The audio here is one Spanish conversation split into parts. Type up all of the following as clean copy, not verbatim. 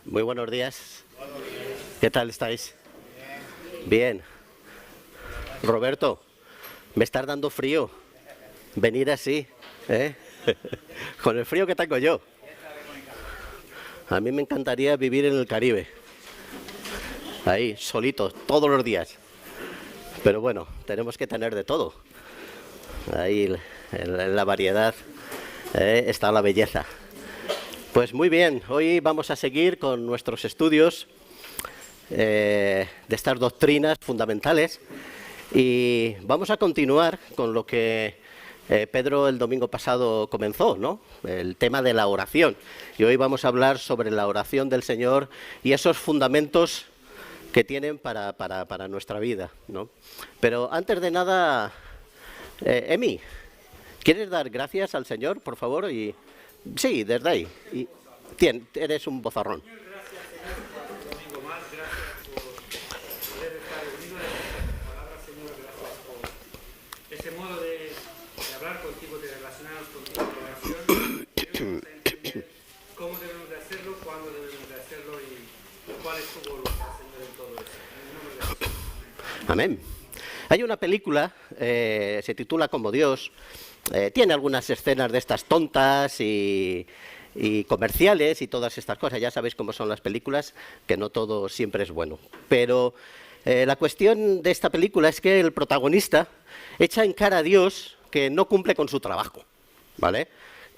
Muy buenos días. ¿Qué tal estáis? Bien. Roberto, me estás dando frío. Venir así, ¿eh? Con el frío que tengo yo. A mí me encantaría vivir en el Caribe. Ahí, solitos, todos los días. Pero bueno, tenemos que tener de todo. Ahí, en la variedad, está la belleza. Pues muy bien, hoy vamos a seguir con nuestros estudios de estas doctrinas fundamentales y vamos a continuar con lo que Pedro el domingo pasado comenzó, ¿no? El tema de la oración. Y hoy vamos a hablar sobre la oración del Señor y esos fundamentos que tienen para nuestra vida, ¿no? Pero antes de nada, Emi, ¿quieres dar gracias al Señor, por favor? Y sí, desde ahí. Y eres un bozarrón. Señor, gracias, Señor, por un domingo más. Gracias por poder estar reunidos en tu palabra, Señor. Gracias por ese modo de hablar contigo, de relacionarnos contigo en oración. Ayúdanos a entender cómo debemos de hacerlo, cuándo debemos de hacerlo y cuál es tu voluntad, Señor, en todo eso. En el nombre de Jesús. Amén. Hay una película, se titula Como Dios, tiene algunas escenas de estas tontas y comerciales y todas estas cosas. Ya sabéis cómo son las películas, que no todo siempre es bueno. Pero la cuestión de esta película es que el protagonista echa en cara a Dios que no cumple con su trabajo, ¿vale?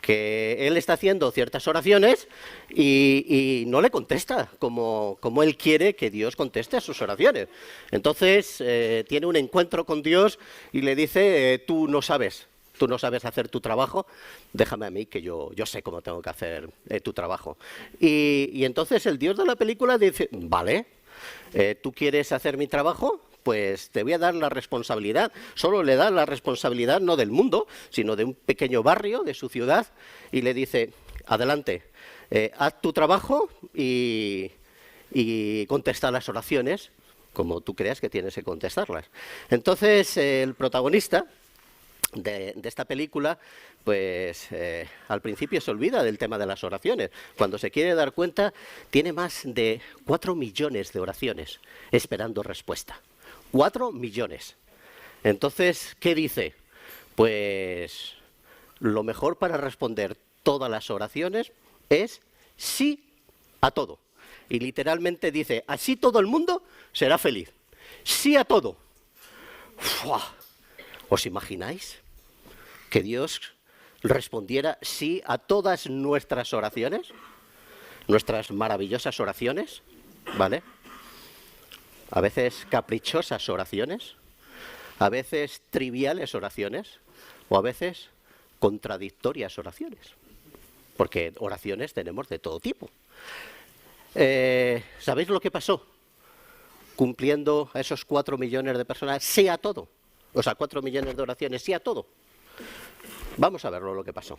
Que él está haciendo ciertas oraciones y no le contesta como él quiere que Dios conteste a sus oraciones. Entonces tiene un encuentro con Dios y le dice, tú no sabes hacer tu trabajo, déjame a mí que yo sé cómo tengo que hacer tu trabajo. Y entonces el Dios de la película dice, vale, ¿tú quieres hacer mi trabajo? Pues te voy a dar la responsabilidad. Solo le da la responsabilidad no del mundo, sino de un pequeño barrio, de su ciudad, y le dice, adelante, haz tu trabajo y contesta las oraciones como tú creas que tienes que contestarlas. Entonces el protagonista de esta película, pues al principio se olvida del tema de las oraciones. Cuando se quiere dar cuenta, tiene más de 4 millones de oraciones esperando respuesta. 4 millones. Entonces, ¿qué dice? Pues lo mejor para responder todas las oraciones es sí a todo. Y literalmente dice, así todo el mundo será feliz. Sí a todo. ¡Fua! ¿Os imagináis que Dios respondiera sí a todas nuestras oraciones? Nuestras maravillosas oraciones, ¿vale? A veces caprichosas oraciones, a veces triviales oraciones, o a veces contradictorias oraciones. Porque oraciones tenemos de todo tipo. ¿Sabéis lo que pasó? Cumpliendo a esos 4 millones de personas, sí a todo. O sea, 4 millones de oraciones, sí a todo. Vamos a verlo lo que pasó.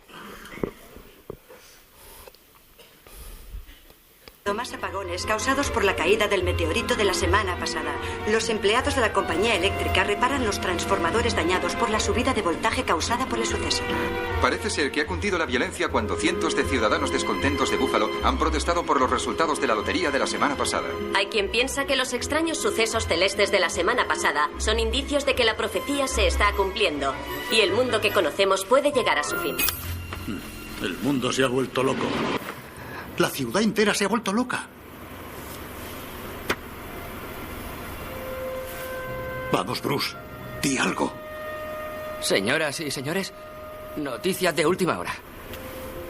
Más apagones causados por la caída del meteorito de la semana pasada. Los empleados de la compañía eléctrica reparan los transformadores dañados por la subida de voltaje causada por el suceso. Parece ser que ha cundido la violencia cuando cientos de ciudadanos descontentos de Búfalo han protestado por los resultados de la lotería de la semana pasada. Hay quien piensa que los extraños sucesos celestes de la semana pasada son indicios de que la profecía se está cumpliendo y el mundo que conocemos puede llegar a su fin. El mundo se ha vuelto loco. La ciudad entera se ha vuelto loca. Vamos, Bruce, di algo. Señoras y señores, noticia de última hora.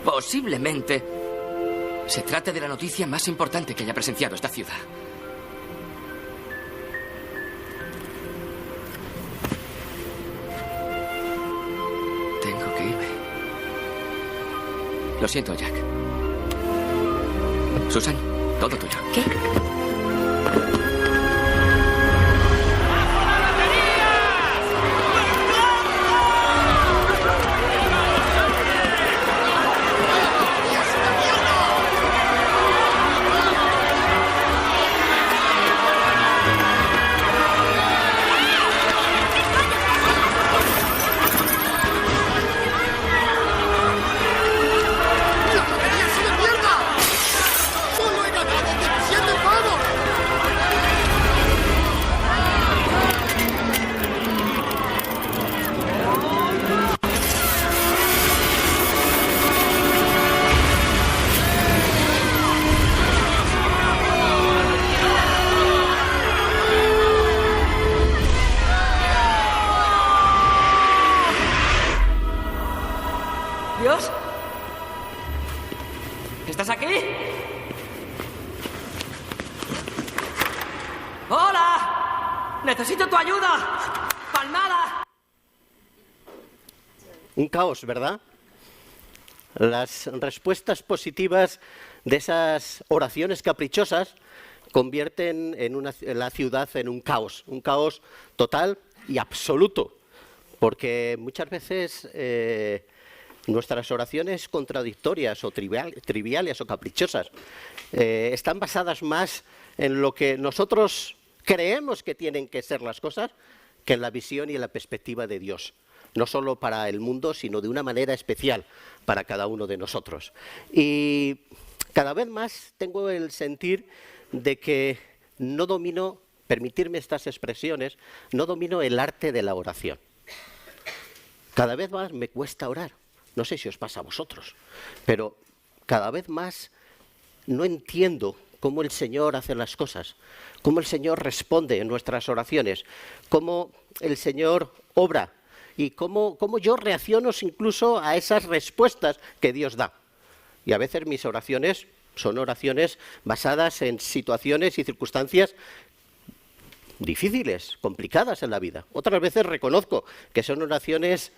Posiblemente se trate de la noticia más importante que haya presenciado esta ciudad. Tengo que irme. Lo siento, Jack. Susan, todo tuyo. ¿Qué? ¡Solo he ganado ¿Estás aquí? ¡Hola! ¡Necesito tu ayuda! ¡Palmada! Un caos, ¿verdad? Las respuestas positivas de esas oraciones caprichosas convierten la ciudad en un caos total y absoluto, porque muchas veces nuestras oraciones contradictorias o triviales o caprichosas están basadas más en lo que nosotros creemos que tienen que ser las cosas que en la visión y en la perspectiva de Dios. No solo para el mundo, sino de una manera especial para cada uno de nosotros. Y cada vez más tengo el sentir de que no domino, permitirme estas expresiones, no domino el arte de la oración. Cada vez más me cuesta orar. No sé si os pasa a vosotros, pero cada vez más no entiendo cómo el Señor hace las cosas, cómo el Señor responde en nuestras oraciones, cómo el Señor obra y cómo yo reacciono incluso a esas respuestas que Dios da. Y a veces mis oraciones son oraciones basadas en situaciones y circunstancias difíciles, complicadas en la vida. Otras veces reconozco que son oraciones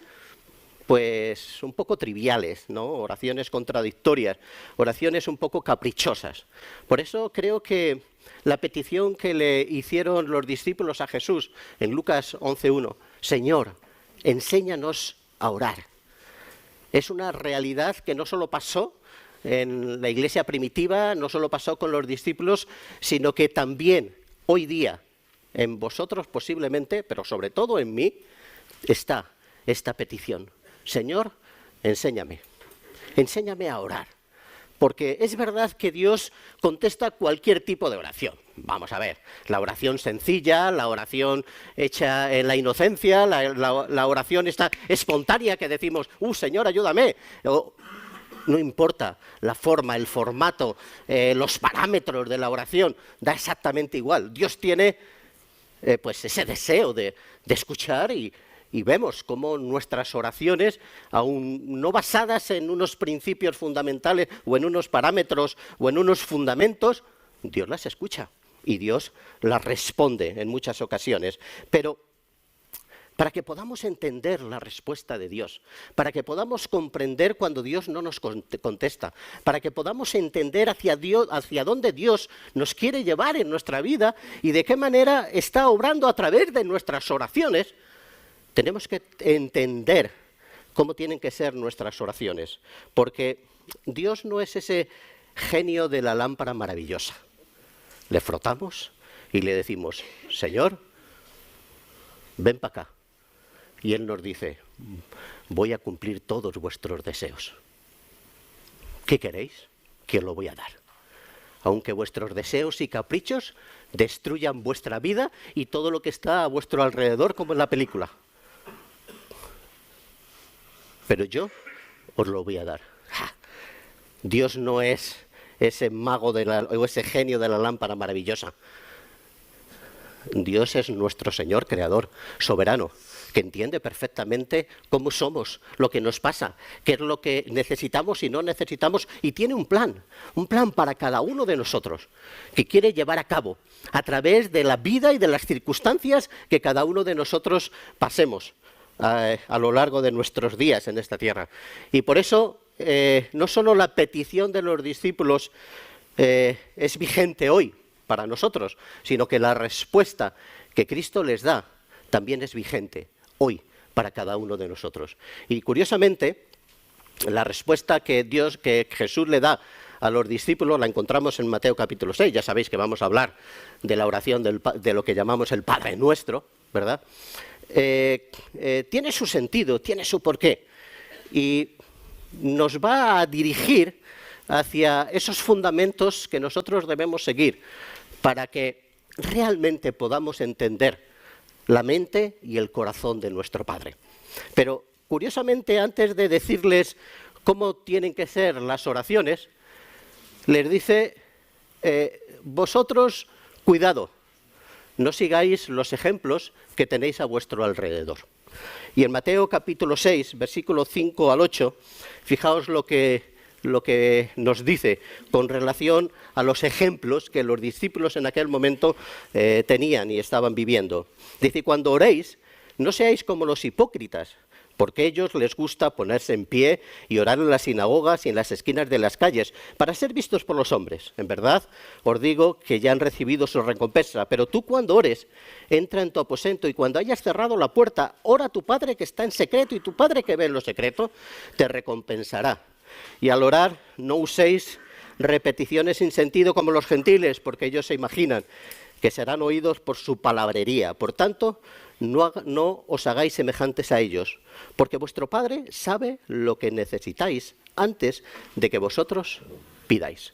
pues un poco triviales, ¿no? Oraciones contradictorias, oraciones un poco caprichosas. Por eso creo que la petición que le hicieron los discípulos a Jesús en Lucas 11:1, Señor, enséñanos a orar, es una realidad que no solo pasó en la iglesia primitiva, no solo pasó con los discípulos, sino que también hoy día en vosotros posiblemente, pero sobre todo en mí, está esta petición. Señor, enséñame a orar. Porque es verdad que Dios contesta cualquier tipo de oración. Vamos a ver, la oración sencilla, la oración hecha en la inocencia, la oración esta espontánea que decimos, Señor, ayúdame. No importa la forma, el formato, los parámetros de la oración, da exactamente igual. Dios tiene pues ese deseo de escuchar y vemos cómo nuestras oraciones, aun no basadas en unos principios fundamentales o en unos parámetros o en unos fundamentos, Dios las escucha y Dios las responde en muchas ocasiones. Pero para que podamos entender la respuesta de Dios, para que podamos comprender cuando Dios no nos contesta, para que podamos entender hacia dónde Dios nos quiere llevar en nuestra vida y de qué manera está obrando a través de nuestras oraciones, tenemos que entender cómo tienen que ser nuestras oraciones, porque Dios no es ese genio de la lámpara maravillosa. Le frotamos y le decimos, Señor, ven para acá. Y Él nos dice, voy a cumplir todos vuestros deseos. ¿Qué queréis? Que os lo voy a dar. Aunque vuestros deseos y caprichos destruyan vuestra vida y todo lo que está a vuestro alrededor, como en la película. Pero yo os lo voy a dar. Dios no es ese mago o ese genio de la lámpara maravillosa. Dios es nuestro Señor, creador, soberano, que entiende perfectamente cómo somos, lo que nos pasa, qué es lo que necesitamos y no necesitamos, y tiene un plan para cada uno de nosotros, que quiere llevar a cabo a través de la vida y de las circunstancias que cada uno de nosotros pasemos a lo largo de nuestros días en esta tierra. Y por eso, no solo la petición de los discípulos es vigente hoy para nosotros, sino que la respuesta que Cristo les da también es vigente hoy para cada uno de nosotros. Y curiosamente, la respuesta que Jesús le da a los discípulos la encontramos en Mateo capítulo 6. Ya sabéis que vamos a hablar de la oración de lo que llamamos el Padre Nuestro, ¿verdad? Tiene su sentido, tiene su porqué. Y nos va a dirigir hacia esos fundamentos que nosotros debemos seguir para que realmente podamos entender la mente y el corazón de nuestro Padre. Pero, curiosamente, antes de decirles cómo tienen que ser las oraciones, les dice, vosotros, cuidado, no sigáis los ejemplos que tenéis a vuestro alrededor. Y en Mateo capítulo 6, versículo 5 al 8, fijaos lo que lo que nos dice con relación a los ejemplos que los discípulos en aquel momento tenían y estaban viviendo. Dice, cuando oréis, no seáis como los hipócritas, porque a ellos les gusta ponerse en pie y orar en las sinagogas y en las esquinas de las calles, para ser vistos por los hombres. En verdad, os digo que ya han recibido su recompensa, pero tú cuando ores, entra en tu aposento y cuando hayas cerrado la puerta, ora a tu Padre que está en secreto, y tu Padre que ve en lo secreto, te recompensará. Y al orar, no uséis repeticiones sin sentido como los gentiles, porque ellos se imaginan que serán oídos por su palabrería. Por tanto, no os hagáis semejantes a ellos, porque vuestro Padre sabe lo que necesitáis antes de que vosotros pidáis.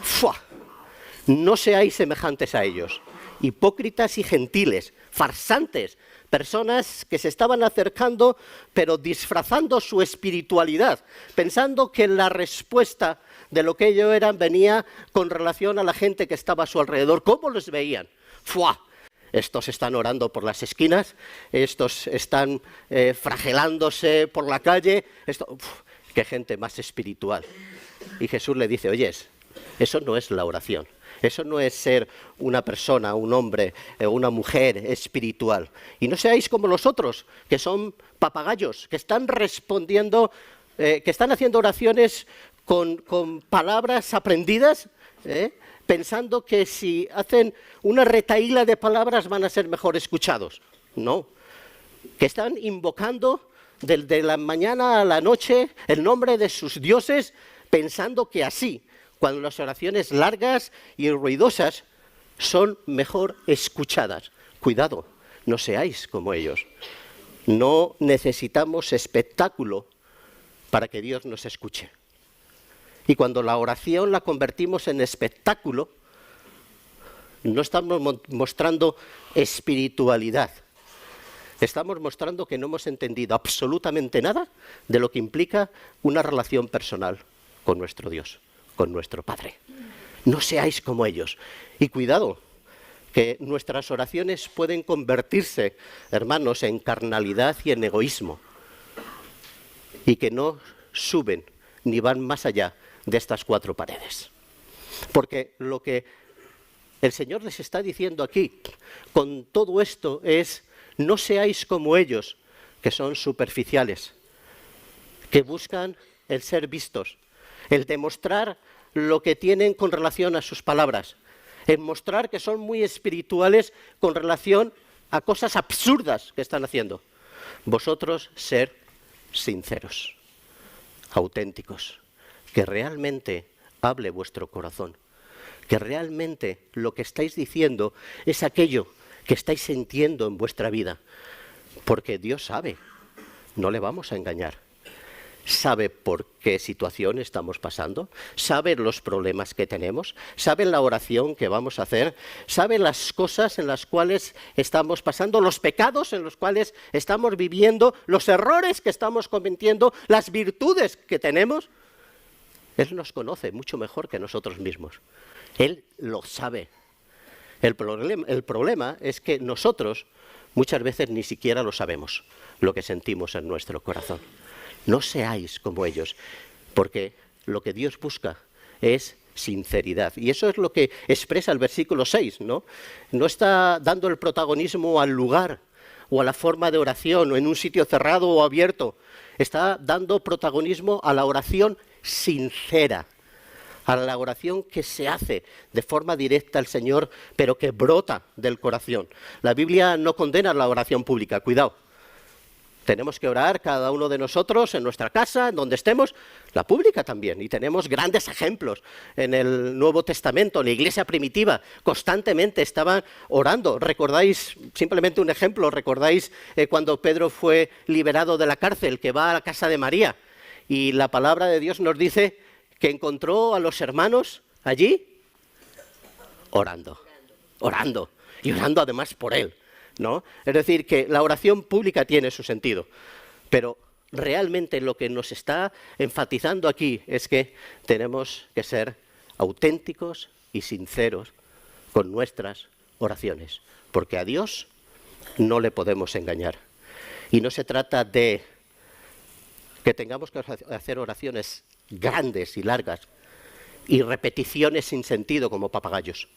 ¡Fua! No seáis semejantes a ellos, hipócritas y gentiles, farsantes, personas que se estaban acercando pero disfrazando su espiritualidad, pensando que la respuesta de lo que ellos eran venía con relación a la gente que estaba a su alrededor. ¿Cómo los veían? ¡Fua! Estos están orando por las esquinas, estos están fragelándose por la calle. ¡Qué gente más espiritual! Y Jesús le dice, oyes, eso no es la oración. Eso no es ser una persona, un hombre, una mujer espiritual. Y no seáis como los otros, que son papagayos, que están respondiendo, que están haciendo oraciones con palabras aprendidas, pensando que si hacen una retahíla de palabras van a ser mejor escuchados. No, que están invocando desde la mañana a la noche el nombre de sus dioses, pensando que así, cuando las oraciones largas y ruidosas son mejor escuchadas. Cuidado, no seáis como ellos. No necesitamos espectáculo para que Dios nos escuche. Y cuando la oración la convertimos en espectáculo, no estamos mostrando espiritualidad. Estamos mostrando que no hemos entendido absolutamente nada de lo que implica una relación personal con nuestro Dios, con nuestro Padre. No seáis como ellos. Y cuidado, que nuestras oraciones pueden convertirse, hermanos, en carnalidad y en egoísmo. Y que no suben ni van más allá de estas cuatro paredes. Porque lo que el Señor les está diciendo aquí, con todo esto, es no seáis como ellos, que son superficiales, que buscan el ser vistos, el demostrar lo que tienen con relación a sus palabras, el mostrar que son muy espirituales con relación a cosas absurdas que están haciendo. Vosotros ser sinceros, auténticos, que realmente hable vuestro corazón, que realmente lo que estáis diciendo es aquello que estáis sintiendo en vuestra vida, porque Dios sabe, no le vamos a engañar. Sabe por qué situación estamos pasando, sabe los problemas que tenemos, sabe la oración que vamos a hacer, sabe las cosas en las cuales estamos pasando, los pecados en los cuales estamos viviendo, los errores que estamos cometiendo, las virtudes que tenemos. Él nos conoce mucho mejor que nosotros mismos. Él lo sabe. El problema es que nosotros muchas veces ni siquiera lo sabemos, lo que sentimos en nuestro corazón. No seáis como ellos, porque lo que Dios busca es sinceridad. Y eso es lo que expresa el versículo 6, ¿no? No está dando el protagonismo al lugar o a la forma de oración o en un sitio cerrado o abierto. Está dando protagonismo a la oración sincera, a la oración que se hace de forma directa al Señor, pero que brota del corazón. La Biblia no condena la oración pública, cuidado. Tenemos que orar cada uno de nosotros en nuestra casa, en donde estemos, la pública también. Y tenemos grandes ejemplos en el Nuevo Testamento, en la iglesia primitiva, constantemente estaban orando. ¿Recordáis, simplemente un ejemplo, recordáis cuando Pedro fue liberado de la cárcel, que va a la casa de María? Y la palabra de Dios nos dice que encontró a los hermanos allí orando, y orando además por él, ¿no? Es decir, que la oración pública tiene su sentido, pero realmente lo que nos está enfatizando aquí es que tenemos que ser auténticos y sinceros con nuestras oraciones, porque a Dios no le podemos engañar. Y no se trata de que tengamos que hacer oraciones grandes y largas y repeticiones sin sentido como papagayos.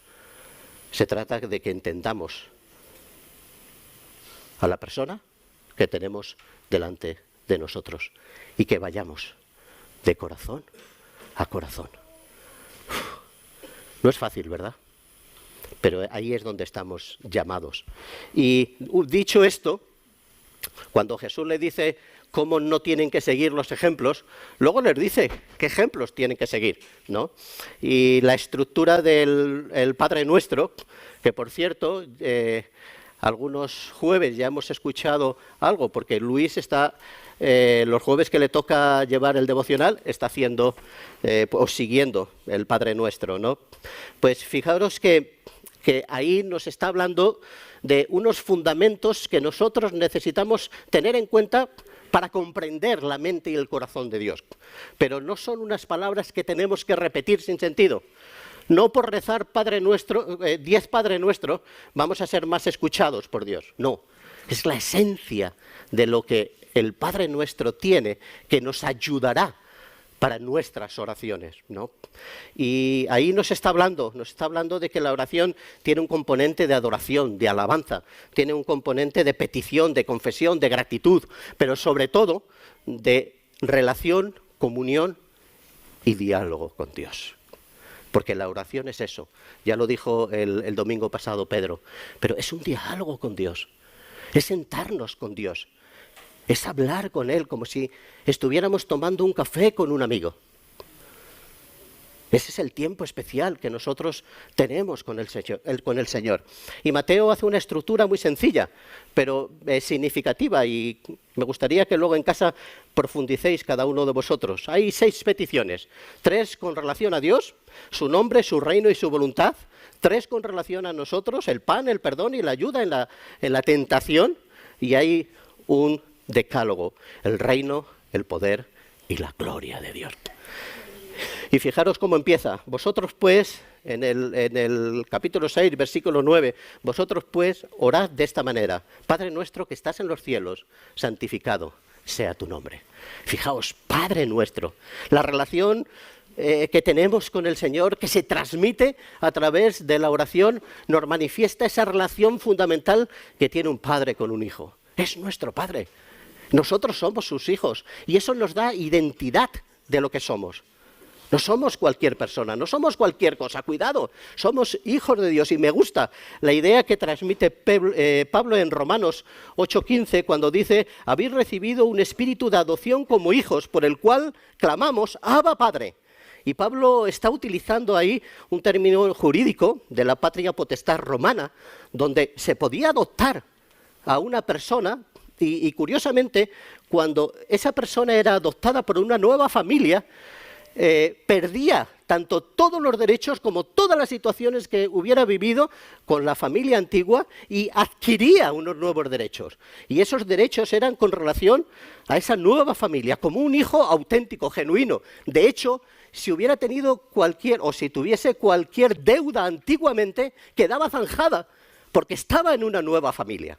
Se trata de que entendamos a la persona que tenemos delante de nosotros y que vayamos de corazón a corazón. No es fácil, ¿verdad? Pero ahí es donde estamos llamados. Y dicho esto, cuando Jesús le dice cómo no tienen que seguir los ejemplos, luego les dice qué ejemplos tienen que seguir, ¿no? Y la estructura del Padre Nuestro, que por cierto, algunos jueves ya hemos escuchado algo, porque Luis está, los jueves que le toca llevar el devocional, está haciendo o siguiendo el Padre Nuestro, ¿no? Pues fijaros que ahí nos está hablando de unos fundamentos que nosotros necesitamos tener en cuenta para comprender la mente y el corazón de Dios. Pero no son unas palabras que tenemos que repetir sin sentido. No por rezar Padre Nuestro, 10 Padre Nuestro, vamos a ser más escuchados por Dios. No, es la esencia de lo que el Padre Nuestro tiene, que nos ayudará para nuestras oraciones, ¿no? Y ahí nos está hablando de que la oración tiene un componente de adoración, de alabanza, tiene un componente de petición, de confesión, de gratitud, pero sobre todo de relación, comunión y diálogo con Dios. Porque la oración es eso, ya lo dijo el domingo pasado Pedro, pero es un diálogo con Dios, es sentarnos con Dios. Es hablar con Él como si estuviéramos tomando un café con un amigo. Ese es el tiempo especial que nosotros tenemos con el Señor. Y Mateo hace una estructura muy sencilla, pero significativa, y me gustaría que luego en casa profundicéis cada uno de vosotros. Hay 6 peticiones, 3 con relación a Dios, su nombre, su reino y su voluntad, 3 con relación a nosotros, el pan, el perdón y la ayuda en la tentación, y hay un decálogo, el reino, el poder y la gloria de Dios. Y fijaros cómo empieza. Vosotros pues, en el capítulo 6, versículo 9, vosotros pues orad de esta manera: Padre nuestro que estás en los cielos, santificado sea tu nombre. Fijaos, Padre nuestro, la relación que tenemos con el Señor, que se transmite a través de la oración, nos manifiesta esa relación fundamental que tiene un padre con un hijo. Es nuestro Padre. Nosotros somos sus hijos y eso nos da identidad de lo que somos. No somos cualquier persona, no somos cualquier cosa, cuidado, somos hijos de Dios. Y me gusta la idea que transmite Pablo en Romanos 8:15 cuando dice: habéis recibido un espíritu de adopción como hijos, por el cual clamamos, Abba Padre. Y Pablo está utilizando ahí un término jurídico de la patria potestad romana, donde se podía adoptar a una persona. Y curiosamente, cuando esa persona era adoptada por una nueva familia, perdía tanto todos los derechos como todas las situaciones que hubiera vivido con la familia antigua y adquiría unos nuevos derechos. Y esos derechos eran con relación a esa nueva familia, como un hijo auténtico, genuino. De hecho, si hubiera tenido si tuviese cualquier deuda antiguamente, quedaba zanjada porque estaba en una nueva familia.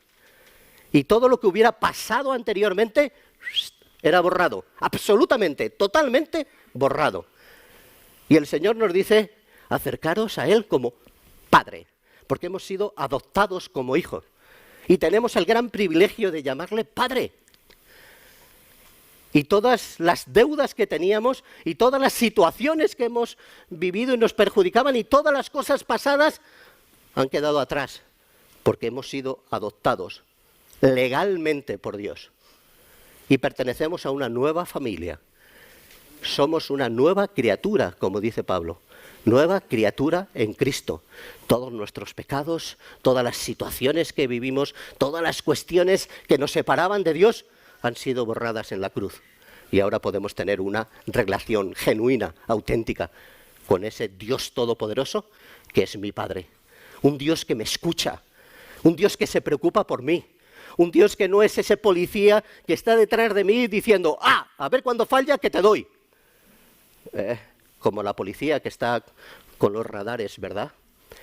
Y todo lo que hubiera pasado anteriormente era borrado, absolutamente, totalmente borrado. Y el Señor nos dice: acercaros a Él como Padre, porque hemos sido adoptados como hijos. Y tenemos el gran privilegio de llamarle Padre. Y todas las deudas que teníamos y todas las situaciones que hemos vivido y nos perjudicaban y todas las cosas pasadas han quedado atrás, porque hemos sido adoptados legalmente por Dios y pertenecemos a una nueva familia. Somos una nueva criatura, como dice Pablo, nueva criatura en Cristo. Todos nuestros pecados, todas las situaciones que vivimos, todas las cuestiones que nos separaban de Dios han sido borradas en la cruz y ahora podemos tener una relación genuina, auténtica con ese Dios todopoderoso que es mi Padre, un Dios que me escucha, un Dios que se preocupa por mí. Un Dios que no es ese policía que está detrás de mí diciendo: a ver cuándo falla que te doy. Como la policía que está con los radares, ¿verdad?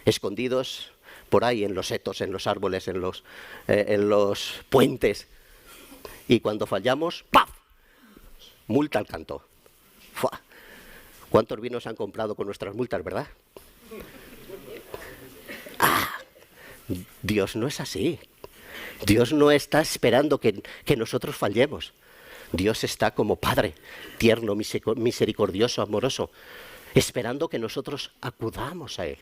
Escondidos por ahí en los setos, en los árboles, en los puentes. Y cuando fallamos, ¡paf!, multa al canto. ¡Fua! ¿Cuántos vinos han comprado con nuestras multas, verdad? Dios no es así. Dios no está esperando que nosotros fallemos. Dios está como Padre, tierno, misericordioso, amoroso, esperando que nosotros acudamos a Él.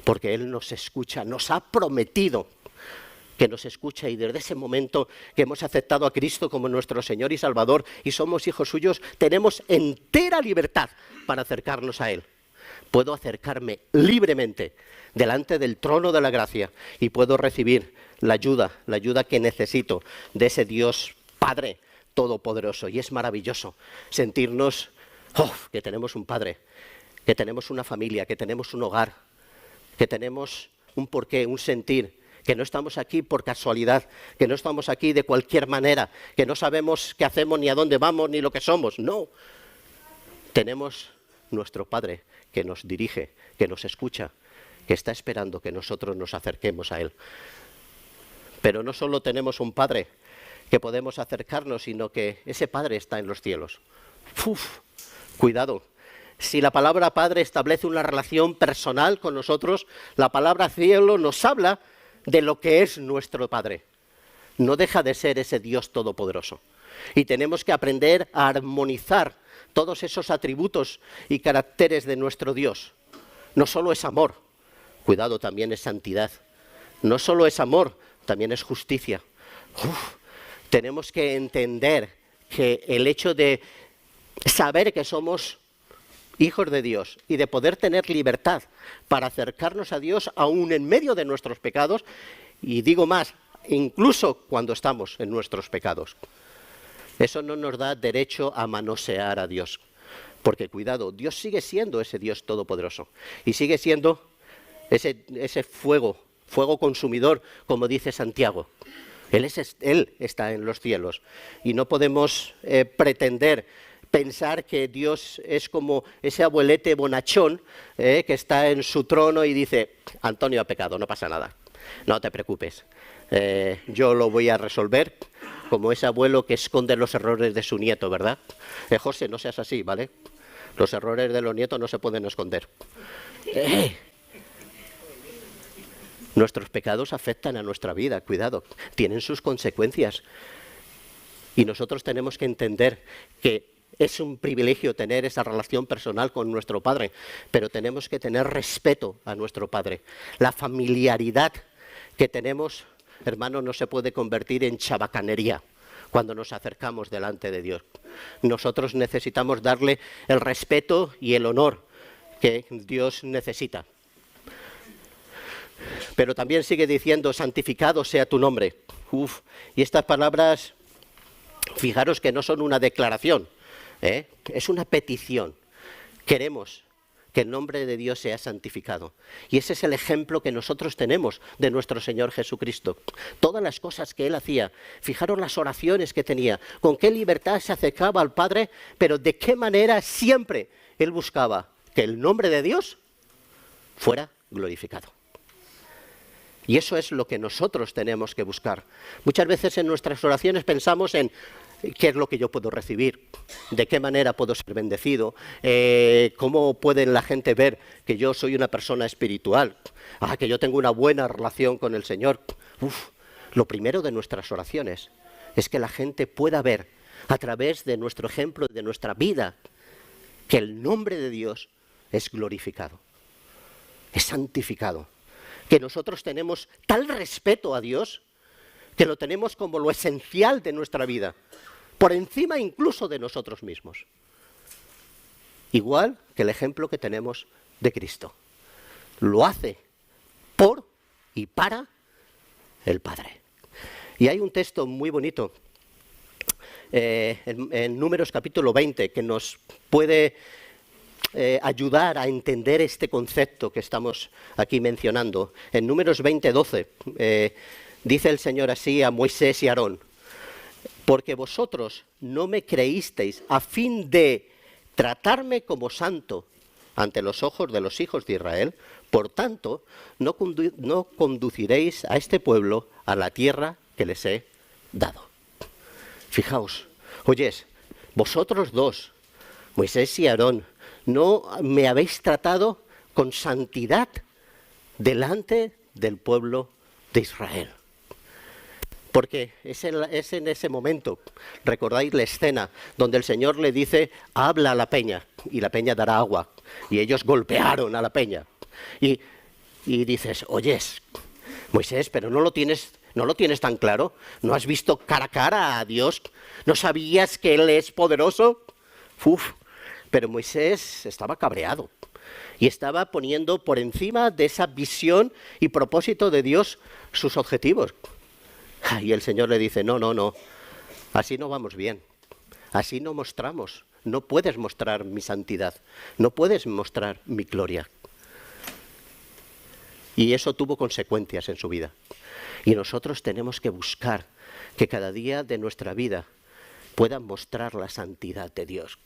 Porque Él nos escucha, nos ha prometido que nos escucha, y desde ese momento que hemos aceptado a Cristo como nuestro Señor y Salvador y somos hijos suyos, tenemos entera libertad para acercarnos a Él. Puedo acercarme libremente delante del trono de la gracia y puedo recibir la ayuda que necesito de ese Dios Padre Todopoderoso. Y es maravilloso sentirnos que tenemos un Padre, que tenemos una familia, que tenemos un hogar, que tenemos un porqué, un sentir, que no estamos aquí por casualidad, que no estamos aquí de cualquier manera, que no sabemos qué hacemos, ni a dónde vamos, ni lo que somos. No, tenemos nuestro Padre que nos dirige, que nos escucha, que está esperando que nosotros nos acerquemos a Él. Pero no solo tenemos un Padre que podemos acercarnos, sino que ese Padre está en los cielos. Cuidado. Si la palabra Padre establece una relación personal con nosotros, la palabra cielo nos habla de lo que es nuestro Padre. No deja de ser ese Dios todopoderoso. Y tenemos que aprender a armonizar todos esos atributos y caracteres de nuestro Dios. No solo es amor, cuidado, también es santidad. No solo es amor, también es justicia. Tenemos que entender que el hecho de saber que somos hijos de Dios y de poder tener libertad para acercarnos a Dios aún en medio de nuestros pecados, y digo más, incluso cuando estamos en nuestros pecados. Eso no nos da derecho a manosear a Dios, porque cuidado, Dios sigue siendo ese Dios todopoderoso y sigue siendo ese fuego consumidor, como dice Santiago. Él está en los cielos y no podemos pensar que Dios es como ese abuelete bonachón que está en su trono y dice: Antonio ha pecado, no pasa nada, no te preocupes, yo lo voy a resolver, como ese abuelo que esconde los errores de su nieto, ¿verdad? José, no seas así, ¿vale? Los errores de los nietos no se pueden esconder. Nuestros pecados afectan a nuestra vida, cuidado, tienen sus consecuencias. Y nosotros tenemos que entender que es un privilegio tener esa relación personal con nuestro Padre, pero tenemos que tener respeto a nuestro Padre. La familiaridad que tenemos, hermanos, no se puede convertir en chabacanería cuando nos acercamos delante de Dios. Nosotros necesitamos darle el respeto y el honor que Dios necesita. Pero también sigue diciendo: santificado sea tu nombre. Y estas palabras, fijaros que no son una declaración, es una petición. Queremos que el nombre de Dios sea santificado. Y ese es el ejemplo que nosotros tenemos de nuestro Señor Jesucristo. Todas las cosas que Él hacía, fijaros las oraciones que tenía, con qué libertad se acercaba al Padre, pero de qué manera siempre Él buscaba que el nombre de Dios fuera glorificado. Y eso es lo que nosotros tenemos que buscar. Muchas veces en nuestras oraciones pensamos en qué es lo que yo puedo recibir, de qué manera puedo ser bendecido, cómo puede la gente ver que yo soy una persona espiritual, que yo tengo una buena relación con el Señor. Lo primero de nuestras oraciones es que la gente pueda ver a través de nuestro ejemplo, de nuestra vida, que el nombre de Dios es glorificado, es santificado. Que nosotros tenemos tal respeto a Dios que lo tenemos como lo esencial de nuestra vida, por encima incluso de nosotros mismos. Igual que el ejemplo que tenemos de Cristo. Lo hace por y para el Padre. Y hay un texto muy bonito en Números capítulo 20 que nos puede ayudar a entender este concepto que estamos aquí mencionando. En Números 20:12 dice el Señor así a Moisés y Aarón: porque vosotros no me creísteis a fin de tratarme como santo ante los ojos de los hijos de Israel, por tanto no conduciréis a este pueblo a la tierra que les he dado. Fijaos, oyes, vosotros dos, Moisés y Aarón, no me habéis tratado con santidad delante del pueblo de Israel. Porque es en ese momento, recordáis la escena donde el Señor le dice, habla a la peña, y la peña dará agua. Y ellos golpearon a la peña. Y dices, oyes, Moisés, pero no lo tienes tan claro. ¿No has visto cara a cara a Dios? ¿No sabías que Él es poderoso? Pero Moisés estaba cabreado. Y estaba poniendo por encima de esa visión y propósito de Dios sus objetivos. Y el Señor le dice, no, así no vamos bien, así no mostramos, no puedes mostrar mi santidad, no puedes mostrar mi gloria. Y eso tuvo consecuencias en su vida. Y nosotros tenemos que buscar que cada día de nuestra vida pueda mostrar la santidad de Dios.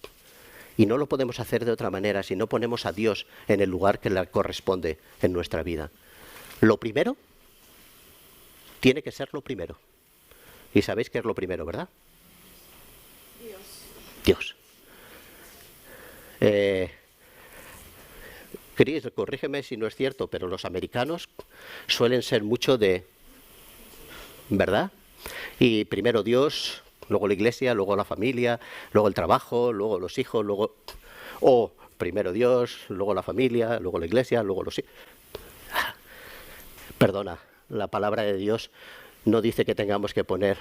Y no lo podemos hacer de otra manera si no ponemos a Dios en el lugar que le corresponde en nuestra vida. Lo primero tiene que ser lo primero. Y sabéis qué es lo primero, ¿verdad? Dios. Chris, corrígeme si no es cierto, pero los americanos suelen ser mucho de, ¿verdad? Y primero Dios, luego la iglesia, luego la familia, luego el trabajo, luego los hijos, luego... O primero Dios, luego la familia, luego la iglesia, luego los hijos... Perdona, la palabra de Dios no dice que tengamos que poner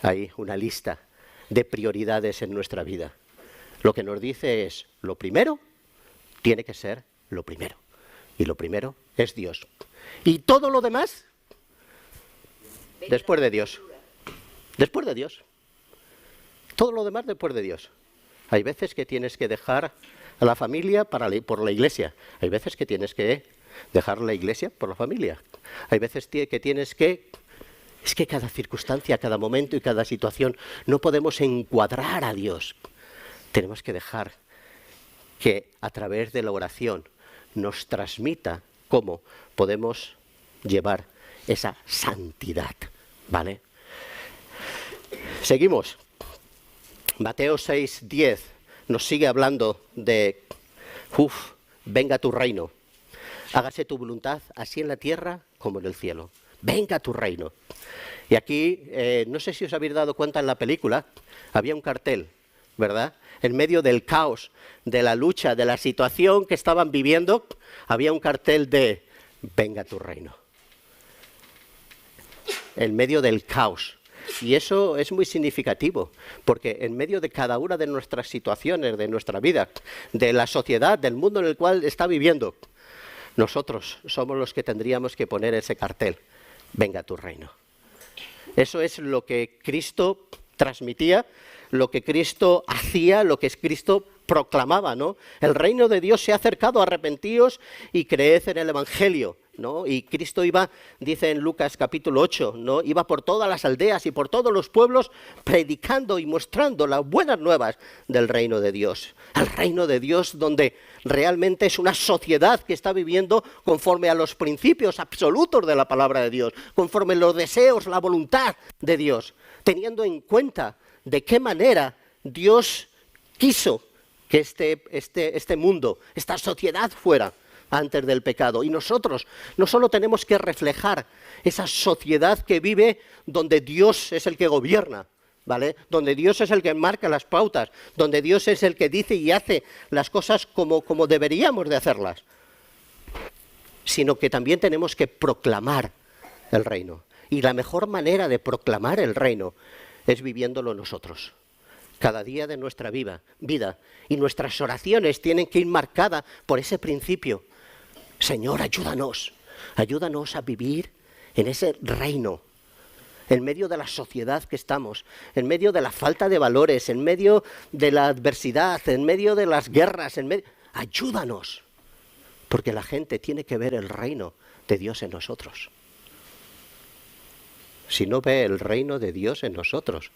ahí una lista de prioridades en nuestra vida. Lo que nos dice es, lo primero tiene que ser lo primero. Y lo primero es Dios. Y todo lo demás, después de Dios. Después de Dios. Todo lo demás después de Dios. Hay veces que tienes que dejar a la familia por la iglesia. Hay veces que tienes que dejar la iglesia por la familia. Hay veces que tienes que... Es que cada circunstancia, cada momento y cada situación no podemos encuadrar a Dios. Tenemos que dejar que a través de la oración nos transmita cómo podemos llevar esa santidad, ¿vale? Seguimos. Mateo 6:10 nos sigue hablando de, venga tu reino. Hágase tu voluntad, así en la tierra como en el cielo. Venga tu reino. Y aquí, no sé si os habéis dado cuenta en la película, había un cartel, ¿verdad? En medio del caos, de la lucha, de la situación que estaban viviendo, había un cartel de, venga tu reino. En medio del caos. Y eso es muy significativo, porque en medio de cada una de nuestras situaciones, de nuestra vida, de la sociedad, del mundo en el cual está viviendo, nosotros somos los que tendríamos que poner ese cartel, venga tu reino. Eso es lo que Cristo transmitía, lo que Cristo hacía, lo que Cristo proclamaba, ¿no? El reino de Dios se ha acercado, arrepentíos y creed en el Evangelio, ¿no? Y Cristo iba, dice en Lucas capítulo 8, ¿no? Iba por todas las aldeas y por todos los pueblos predicando y mostrando las buenas nuevas del reino de Dios. El reino de Dios donde realmente es una sociedad que está viviendo conforme a los principios absolutos de la palabra de Dios, conforme a los deseos, la voluntad de Dios, teniendo en cuenta de qué manera Dios quiso que este mundo, esta sociedad fuera antes del pecado. Y nosotros no solo tenemos que reflejar esa sociedad que vive donde Dios es el que gobierna, ¿vale? Donde Dios es el que marca las pautas, donde Dios es el que dice y hace las cosas como deberíamos de hacerlas, sino que también tenemos que proclamar el reino. Y la mejor manera de proclamar el reino es viviéndolo nosotros, cada día de nuestra vida. Y nuestras oraciones tienen que ir marcadas por ese principio. Señor, ayúdanos a vivir en ese reino, en medio de la sociedad que estamos, en medio de la falta de valores, en medio de la adversidad, en medio de las guerras, ayúdanos, porque la gente tiene que ver el reino de Dios en nosotros. Si no ve el reino de Dios en nosotros,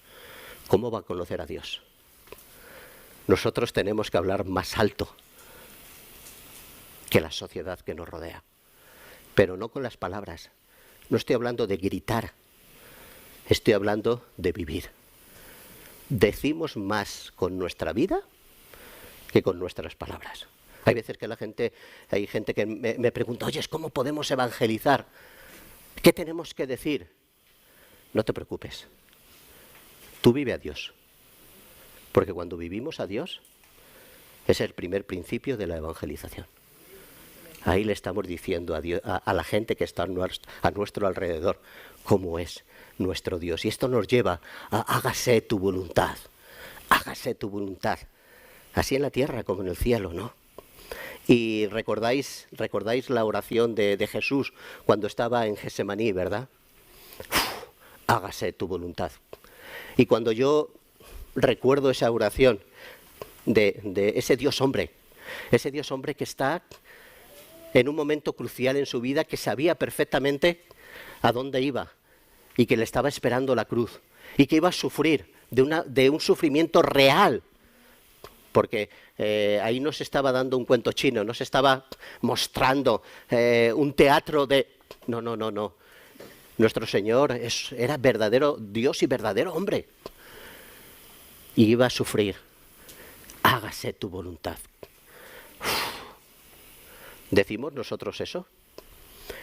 ¿cómo va a conocer a Dios? Nosotros tenemos que hablar más alto que la sociedad que nos rodea, pero no con las palabras. No estoy hablando de gritar, estoy hablando de vivir. Decimos más con nuestra vida que con nuestras palabras. Hay veces que hay gente que me pregunta, oye, ¿cómo podemos evangelizar? ¿Qué tenemos que decir? No te preocupes. Tú vive a Dios. Porque cuando vivimos a Dios, es el primer principio de la evangelización. Ahí le estamos diciendo a, Dios, a la gente que está a nuestro alrededor cómo es nuestro Dios. Y esto nos lleva a hágase tu voluntad. Hágase tu voluntad. Así en la tierra como en el cielo, ¿no? Y recordáis la oración de Jesús cuando estaba en Getsemaní, ¿verdad? Hágase tu voluntad. Y cuando yo recuerdo esa oración de ese Dios hombre que está en un momento crucial en su vida, que sabía perfectamente a dónde iba y que le estaba esperando la cruz y que iba a sufrir de un sufrimiento real, porque ahí no se estaba dando un cuento chino, no se estaba mostrando un teatro de... No. Nuestro Señor era verdadero Dios y verdadero hombre. Y iba a sufrir. Hágase tu voluntad. ¿Decimos nosotros eso?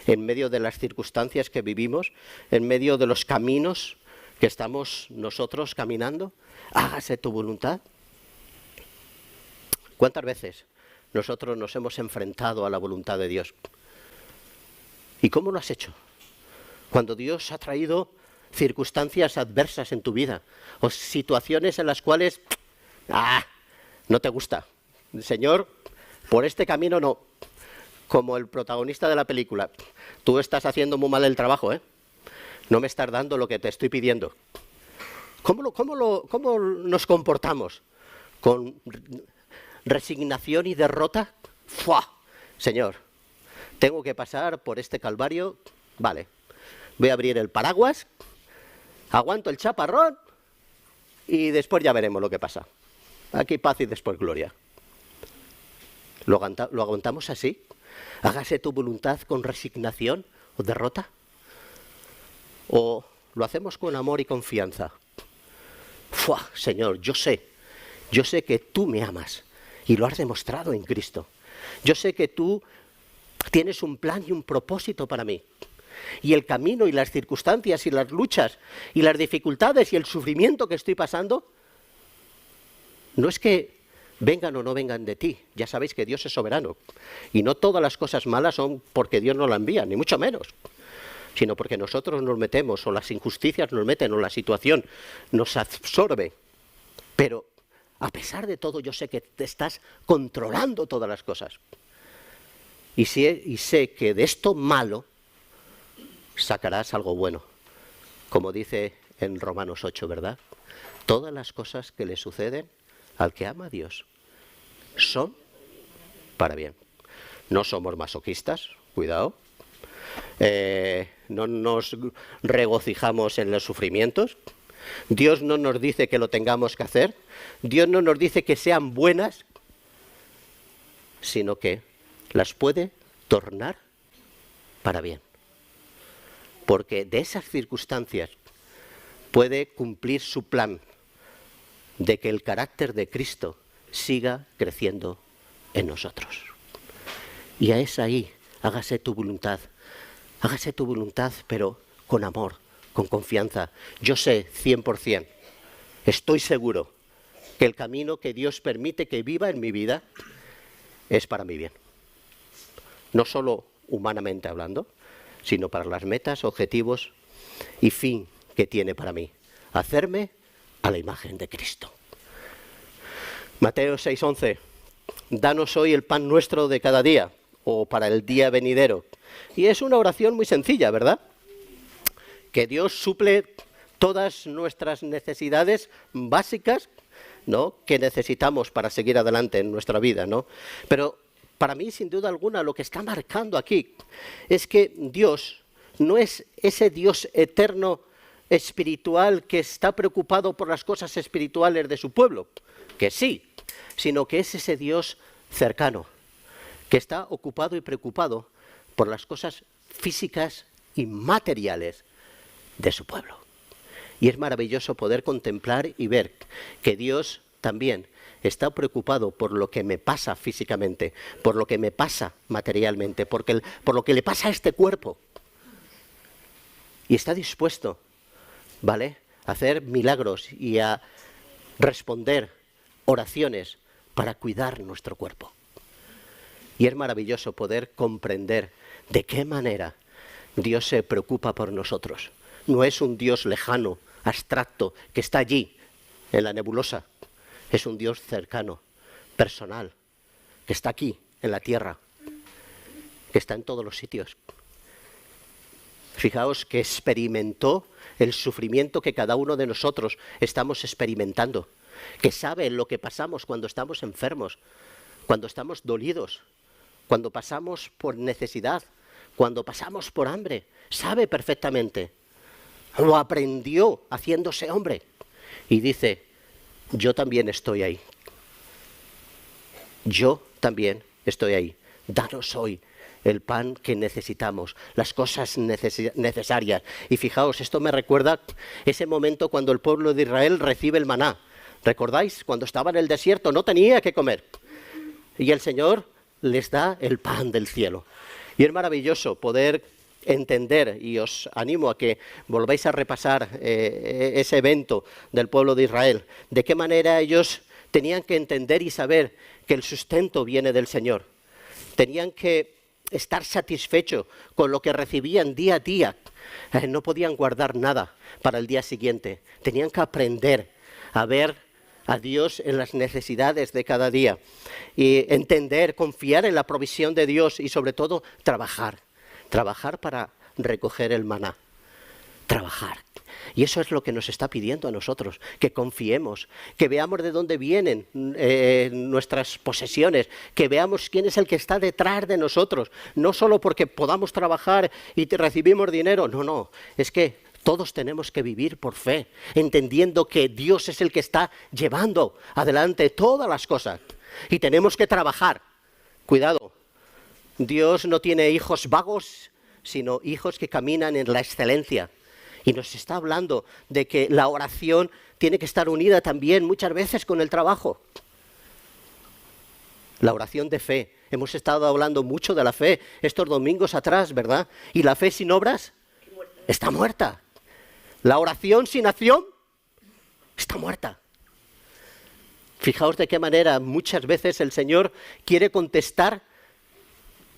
En medio de las circunstancias que vivimos, en medio de los caminos que estamos nosotros caminando, hágase tu voluntad. ¿Cuántas veces nosotros nos hemos enfrentado a la voluntad de Dios? ¿Y cómo lo has hecho? Cuando Dios ha traído circunstancias adversas en tu vida o situaciones en las cuales no te gusta. Señor, por este camino no. Como el protagonista de la película. Tú estás haciendo muy mal el trabajo, ¿eh? No me estás dando lo que te estoy pidiendo. ¿Cómo nos comportamos? ¿Con resignación y derrota? ¡Fua! Señor, tengo que pasar por este calvario. Vale. Voy a abrir el paraguas, aguanto el chaparrón y después ya veremos lo que pasa. Aquí paz y después gloria. ¿Lo aguantamos así? Hágase tu voluntad con resignación o derrota. ¿O lo hacemos con amor y confianza? ¡Fua! Señor, yo sé que tú me amas y lo has demostrado en Cristo. Yo sé que tú tienes un plan y un propósito para mí. Y el camino y las circunstancias y las luchas y las dificultades y el sufrimiento que estoy pasando, no es que vengan o no vengan de ti. Ya sabéis que Dios es soberano. Y no todas las cosas malas son porque Dios nos la envía, ni mucho menos. Sino porque nosotros nos metemos, o las injusticias nos meten, o la situación nos absorbe. Pero a pesar de todo, yo sé que te estás controlando todas las cosas. Y sé que de esto malo sacarás algo bueno, como dice en Romanos 8, ¿verdad? Todas las cosas que le suceden al que ama a Dios son para bien. No somos masoquistas, cuidado. No nos regocijamos en los sufrimientos. Dios no nos dice que lo tengamos que hacer. Dios no nos dice que sean buenas, sino que las puede tornar para bien. Porque de esas circunstancias puede cumplir su plan de que el carácter de Cristo siga creciendo en nosotros. Y es ahí, hágase tu voluntad, pero con amor, con confianza. Yo sé 100%, estoy seguro que el camino que Dios permite que viva en mi vida es para mi bien. No solo humanamente hablando, sino para las metas, objetivos y fin que tiene para mí. Hacerme a la imagen de Cristo. Mateo 6:11. Danos hoy el pan nuestro de cada día, o para el día venidero. Y es una oración muy sencilla, ¿verdad? Que Dios suple todas nuestras necesidades básicas, ¿no?, que necesitamos para seguir adelante en nuestra vida, ¿no? Pero para mí, sin duda alguna, lo que está marcando aquí es que Dios no es ese Dios eterno, espiritual, que está preocupado por las cosas espirituales de su pueblo, que sí, sino que es ese Dios cercano, que está ocupado y preocupado por las cosas físicas y materiales de su pueblo. Y es maravilloso poder contemplar y ver que Dios también está preocupado por lo que me pasa físicamente, por lo que me pasa materialmente, por lo que le pasa a este cuerpo. Y está dispuesto, ¿vale?, a hacer milagros y a responder oraciones para cuidar nuestro cuerpo. Y es maravilloso poder comprender de qué manera Dios se preocupa por nosotros. No es un Dios lejano, abstracto, que está allí, en la nebulosa. Es un Dios cercano, personal, que está aquí, en la tierra, que está en todos los sitios. Fijaos que experimentó el sufrimiento que cada uno de nosotros estamos experimentando, que sabe lo que pasamos cuando estamos enfermos, cuando estamos dolidos, cuando pasamos por necesidad, cuando pasamos por hambre, sabe perfectamente. Lo aprendió haciéndose hombre y dice: yo también estoy ahí. Yo también estoy ahí. Danos hoy el pan que necesitamos, las cosas necesarias. Y fijaos, esto me recuerda ese momento cuando el pueblo de Israel recibe el maná. ¿Recordáis? Cuando estaba en el desierto no tenía que comer. Y el Señor les da el pan del cielo. Y es maravilloso poder entender, y os animo a que volváis a repasar ese evento del pueblo de Israel, de qué manera ellos tenían que entender y saber que el sustento viene del Señor. Tenían que estar satisfechos con lo que recibían día a día. No podían guardar nada para el día siguiente. Tenían que aprender a ver a Dios en las necesidades de cada día y entender, confiar en la provisión de Dios y sobre todo trabajar para recoger el maná, trabajar. Y eso es lo que nos está pidiendo a nosotros, que confiemos, que veamos de dónde vienen nuestras posesiones, que veamos quién es el que está detrás de nosotros, no solo porque podamos trabajar y recibimos dinero, no, es que todos tenemos que vivir por fe, entendiendo que Dios es el que está llevando adelante todas las cosas y tenemos que trabajar. Cuidado, Dios no tiene hijos vagos, sino hijos que caminan en la excelencia. Y nos está hablando de que la oración tiene que estar unida también muchas veces con el trabajo. La oración de fe. Hemos estado hablando mucho de la fe estos domingos atrás, ¿verdad? Y la fe sin obras está muerta. La oración sin acción está muerta. Fijaos de qué manera muchas veces el Señor quiere contestar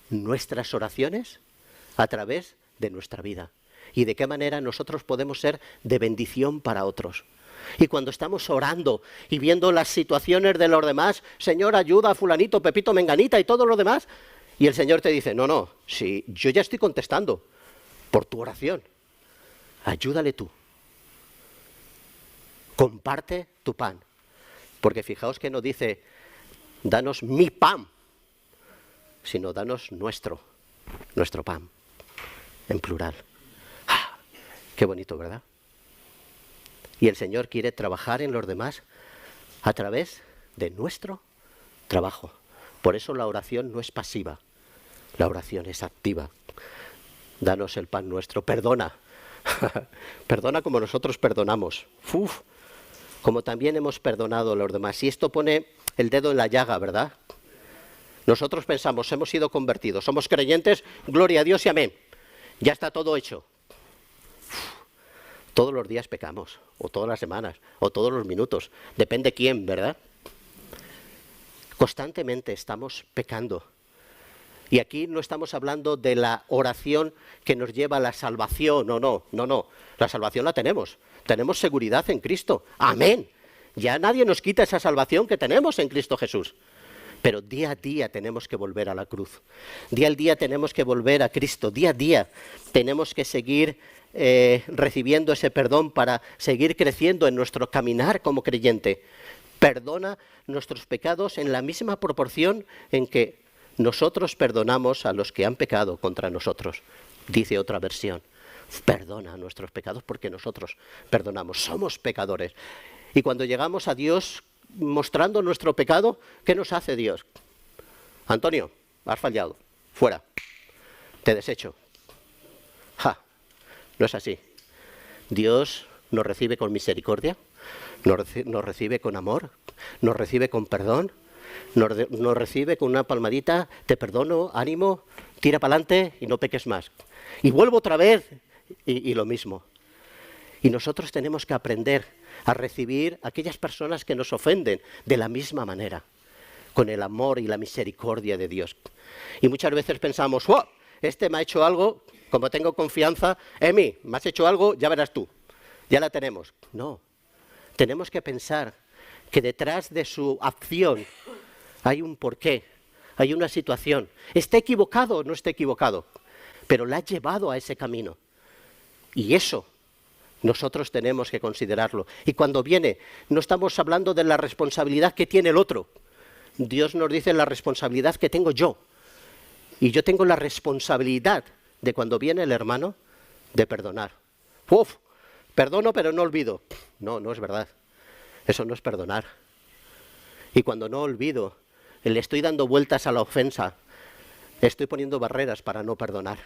nuestras oraciones a través de nuestra vida. Y de qué manera nosotros podemos ser de bendición para otros. Y cuando estamos orando y viendo las situaciones de los demás, Señor, ayuda a fulanito, Pepito, Menganita y todo lo demás, y el Señor te dice, no, si yo ya estoy contestando por tu oración, ayúdale tú. Comparte tu pan. Porque fijaos que no dice, danos mi pan, sino danos nuestro pan, en plural. Qué bonito, ¿verdad? Y el Señor quiere trabajar en los demás a través de nuestro trabajo. Por eso la oración no es pasiva, la oración es activa. Danos el pan nuestro, perdona. Perdona como nosotros perdonamos. Como también hemos perdonado a los demás. Y esto pone el dedo en la llaga, ¿verdad? Nosotros pensamos, hemos sido convertidos, somos creyentes, gloria a Dios y amén. Ya está todo hecho. Todos los días pecamos, o todas las semanas, o todos los minutos. Depende quién, ¿verdad? Constantemente estamos pecando. Y aquí no estamos hablando de la oración que nos lleva a la salvación. No. La salvación la tenemos. Tenemos seguridad en Cristo. Amén. Ya nadie nos quita esa salvación que tenemos en Cristo Jesús. Pero día a día tenemos que volver a la cruz. Día a día tenemos que volver a Cristo. Día a día tenemos que seguir recibiendo ese perdón para seguir creciendo en nuestro caminar como creyente. Perdona nuestros pecados en la misma proporción en que nosotros perdonamos a los que han pecado contra nosotros. Dice otra versión. Perdona nuestros pecados porque nosotros perdonamos. Somos pecadores. Y cuando llegamos a Dios mostrando nuestro pecado, ¿qué nos hace Dios? Antonio, has fallado. Fuera. Te desecho. No es así. Dios nos recibe con misericordia, nos recibe con amor nos recibe con perdón, nos recibe con una palmadita, te perdono, ánimo, tira para adelante y no peques más. Y vuelvo otra vez y lo mismo. Y nosotros tenemos que aprender a recibir a aquellas personas que nos ofenden de la misma manera, con el amor y la misericordia de Dios. Y muchas veces pensamos, ¡wow! Este me ha hecho algo, como tengo confianza, Emi, me has hecho algo, ya verás tú, ya la tenemos. No, tenemos que pensar que detrás de su acción hay un porqué, hay una situación. ¿Está equivocado o no está equivocado? Pero la ha llevado a ese camino. Y eso nosotros tenemos que considerarlo. Y cuando viene, no estamos hablando de la responsabilidad que tiene el otro. Dios nos dice la responsabilidad que tengo yo. Y yo tengo la responsabilidad de cuando viene el hermano, de perdonar. ¡Uf! Perdono pero no olvido. No, no es verdad. Eso no es perdonar. Y cuando no olvido, le estoy dando vueltas a la ofensa, estoy poniendo barreras para no perdonar.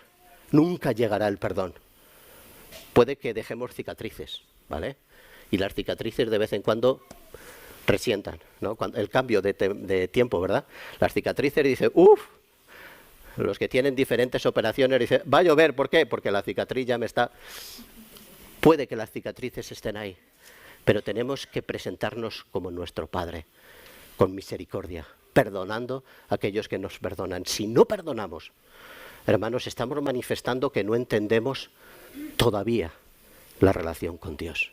Nunca llegará el perdón. Puede que dejemos cicatrices, ¿vale? Y las cicatrices de vez en cuando resientan, ¿no? El cambio de tiempo, ¿verdad? Las cicatrices dicen, ¡uf! Los que tienen diferentes operaciones dicen, va a llover, ¿por qué? Porque la cicatriz ya me está... Puede que las cicatrices estén ahí, pero tenemos que presentarnos como nuestro Padre, con misericordia, perdonando a aquellos que nos perdonan. Si no perdonamos, hermanos, estamos manifestando que no entendemos todavía la relación con Dios.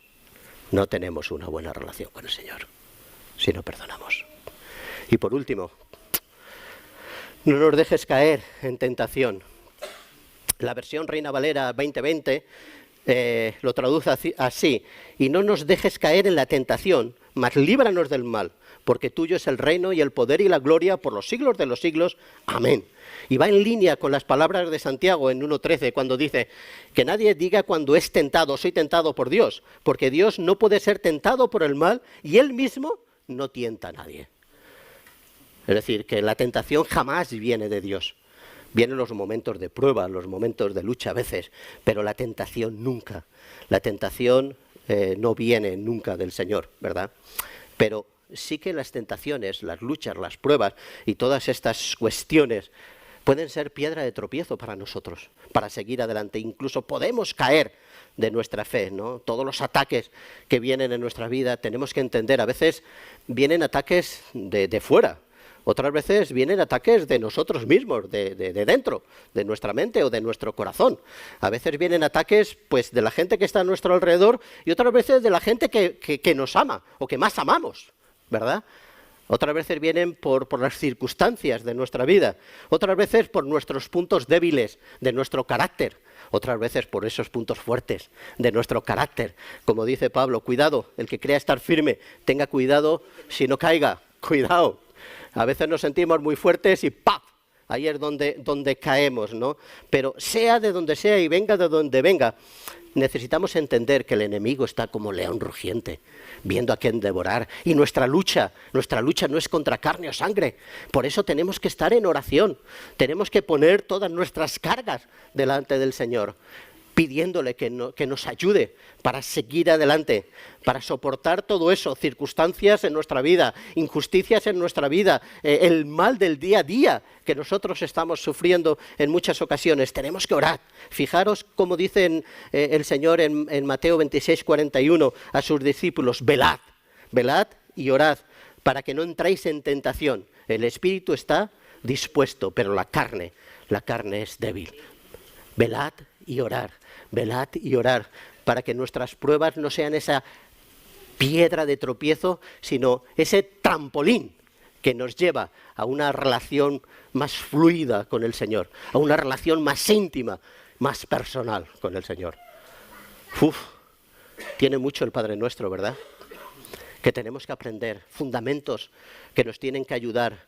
No tenemos una buena relación con el Señor si no perdonamos. Y por último, no nos dejes caer en tentación. La versión Reina Valera 2020 lo traduce así: y no nos dejes caer en la tentación, mas líbranos del mal, porque tuyo es el reino y el poder y la gloria por los siglos de los siglos. Amén. Y va en línea con las palabras de Santiago en 1:13, cuando dice que nadie diga cuando es tentado, soy tentado por Dios, porque Dios no puede ser tentado por el mal y Él mismo no tienta a nadie. Es decir, que la tentación jamás viene de Dios. Vienen los momentos de prueba, los momentos de lucha a veces, pero la tentación nunca. La tentación no viene nunca del Señor, ¿verdad? Pero sí que las tentaciones, las luchas, las pruebas y todas estas cuestiones pueden ser piedra de tropiezo para nosotros, para seguir adelante. Incluso podemos caer de nuestra fe, ¿no? Todos los ataques que vienen en nuestra vida tenemos que entender. A veces vienen ataques de fuera. Otras veces vienen ataques de nosotros mismos, de dentro, de nuestra mente o de nuestro corazón. A veces vienen ataques pues, de la gente que está a nuestro alrededor y otras veces de la gente que nos ama o que más amamos, ¿verdad? Otras veces vienen por las circunstancias de nuestra vida, otras veces por nuestros puntos débiles de nuestro carácter, otras veces por esos puntos fuertes de nuestro carácter. Como dice Pablo, cuidado, el que crea estar firme, tenga cuidado si no caiga, cuidado. A veces nos sentimos muy fuertes y ¡pap! Ahí es donde caemos, ¿no? Pero sea de donde sea y venga de donde venga, necesitamos entender que el enemigo está como león rugiente, viendo a quién devorar. Y nuestra lucha no es contra carne o sangre. Por eso tenemos que estar en oración. Tenemos que poner todas nuestras cargas delante del Señor, pidiéndole que nos ayude para seguir adelante, para soportar todo eso, circunstancias en nuestra vida, injusticias en nuestra vida, el mal del día a día que nosotros estamos sufriendo en muchas ocasiones. Tenemos que orar. Fijaros cómo dice el Señor en Mateo 26:41 a sus discípulos: velad y orad para que no entréis en tentación. El espíritu está dispuesto, pero la carne es débil. Velad y orar, para que nuestras pruebas no sean esa piedra de tropiezo, sino ese trampolín que nos lleva a una relación más fluida con el Señor, a una relación más íntima, más personal con el Señor. Tiene mucho el Padre Nuestro, ¿verdad? Que tenemos que aprender, fundamentos que nos tienen que ayudar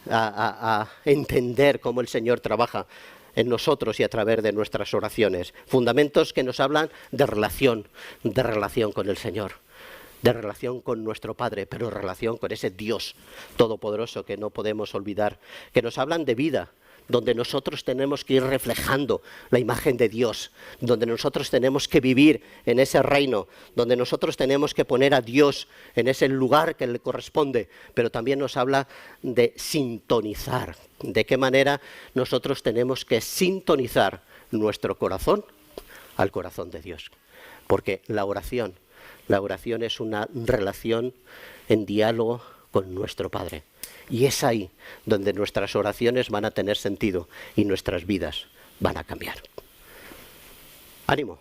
a entender cómo el Señor trabaja en nosotros y a través de nuestras oraciones. Fundamentos que nos hablan de relación con el Señor, de relación con nuestro Padre, pero relación con ese Dios todopoderoso que no podemos olvidar, que nos hablan de vida, donde nosotros tenemos que ir reflejando la imagen de Dios, donde nosotros tenemos que vivir en ese reino, donde nosotros tenemos que poner a Dios en ese lugar que le corresponde, pero también nos habla de sintonizar, de qué manera nosotros tenemos que sintonizar nuestro corazón al corazón de Dios, porque la oración es una relación en diálogo con nuestro Padre. Y es ahí donde nuestras oraciones van a tener sentido y nuestras vidas van a cambiar. Ánimo.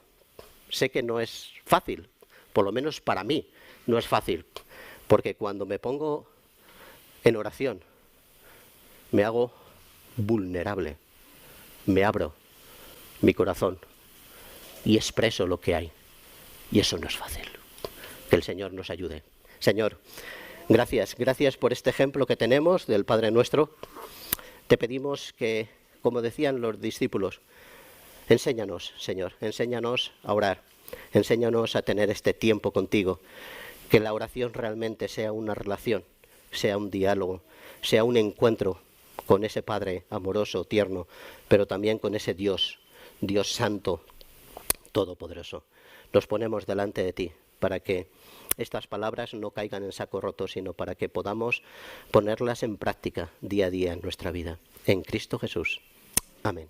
Sé que no es fácil, por lo menos para mí no es fácil, porque cuando me pongo en oración me hago vulnerable, me abro mi corazón y expreso lo que hay. Y eso no es fácil. Que el Señor nos ayude. Señor, gracias por este ejemplo que tenemos del Padre Nuestro. Te pedimos que, como decían los discípulos, enséñanos, Señor, enséñanos a orar, enséñanos a tener este tiempo contigo, que la oración realmente sea una relación, sea un diálogo, sea un encuentro con ese Padre amoroso, tierno, pero también con ese Dios Santo, Todopoderoso. Nos ponemos delante de ti para que estas palabras no caigan en saco roto, sino para que podamos ponerlas en práctica día a día en nuestra vida. En Cristo Jesús. Amén.